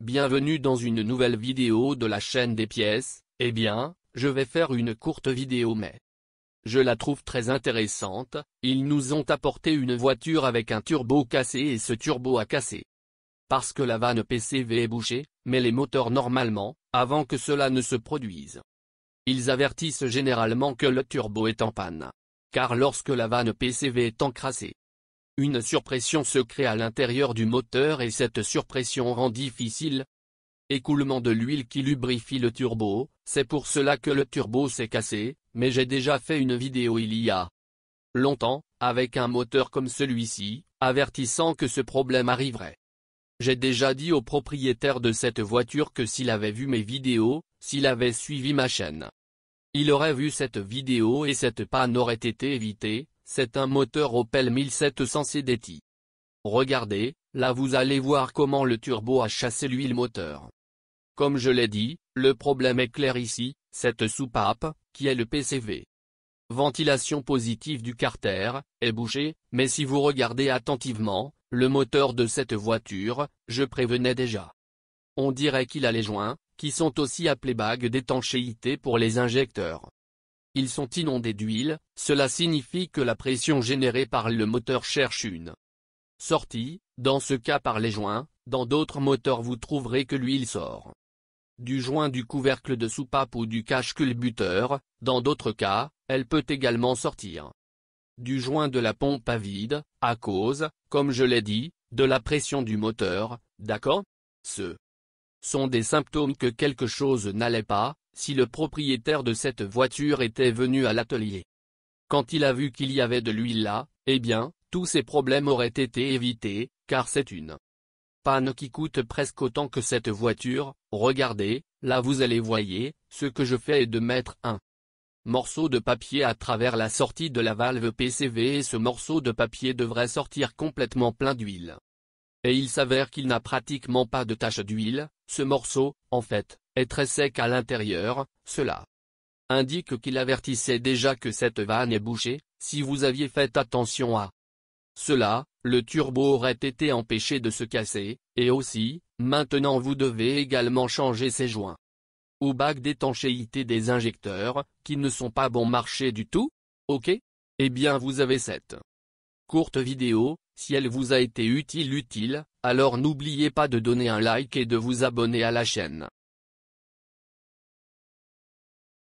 bienvenue dans une nouvelle vidéo de la chaîne des pièces. Eh bien, je vais faire une courte vidéo mais je la trouve très intéressante. Ils nous ont apporté une voiture avec un turbo cassé et ce turbo a cassé. Parce que la vanne PCV est bouchée, mais les moteurs normalement, avant que cela ne se produise. Ils avertissent généralement que le turbo est en panne. Car lorsque la vanne PCV est encrassée, une surpression se crée à l'intérieur du moteur et cette surpression rend difficile écoulement de l'huile qui lubrifie le turbo. C'est pour cela que le turbo s'est cassé, mais j'ai déjà fait une vidéo il y a longtemps, avec un moteur comme celui-ci, avertissant que ce problème arriverait. J'ai déjà dit au propriétaire de cette voiture que s'il avait vu mes vidéos, s'il avait suivi ma chaîne, il aurait vu cette vidéo et cette panne aurait été évitée. C'est un moteur Opel 1700 CDT. Regardez, là vous allez voir comment le turbo a chassé l'huile moteur. Comme je l'ai dit, le problème est clair ici, cette soupape, qui est le PCV. Ventilation positive du carter, est bouchée, mais si vous regardez attentivement, le moteur de cette voiture, je prévenais déjà. On dirait qu'il a les joints, qui sont aussi appelés bagues d'étanchéité pour les injecteurs. Ils sont inondés d'huile, cela signifie que la pression générée par le moteur cherche une sortie, dans ce cas par les joints. Dans d'autres moteurs vous trouverez que l'huile sort du joint du couvercle de soupape ou du cache-culbuteur. Dans d'autres cas, elle peut également sortir du joint de la pompe à vide, à cause, comme je l'ai dit, de la pression du moteur, d'accord? Ce sont des symptômes que quelque chose n'allait pas. Si le propriétaire de cette voiture était venu à l'atelier, quand il a vu qu'il y avait de l'huile là, eh bien, tous ces problèmes auraient été évités, car c'est une panne qui coûte presque autant que cette voiture. Regardez, là vous allez voyez, ce que je fais est de mettre un morceau de papier à travers la sortie de la valve PCV et ce morceau de papier devrait sortir complètement plein d'huile. Et il s'avère qu'il n'a pratiquement pas de tache d'huile. Ce morceau, en fait, est très sec à l'intérieur. Cela indique qu'il avertissait déjà que cette vanne est bouchée. Si vous aviez fait attention à cela, le turbo aurait été empêché de se casser, et aussi, maintenant vous devez également changer ces joints ou bagues d'étanchéité des injecteurs, qui ne sont pas bon marché du tout. Ok? Eh bien vous avez cette courte vidéo. Si elle vous a été utile, alors n'oubliez pas de donner un like et de vous abonner à la chaîne.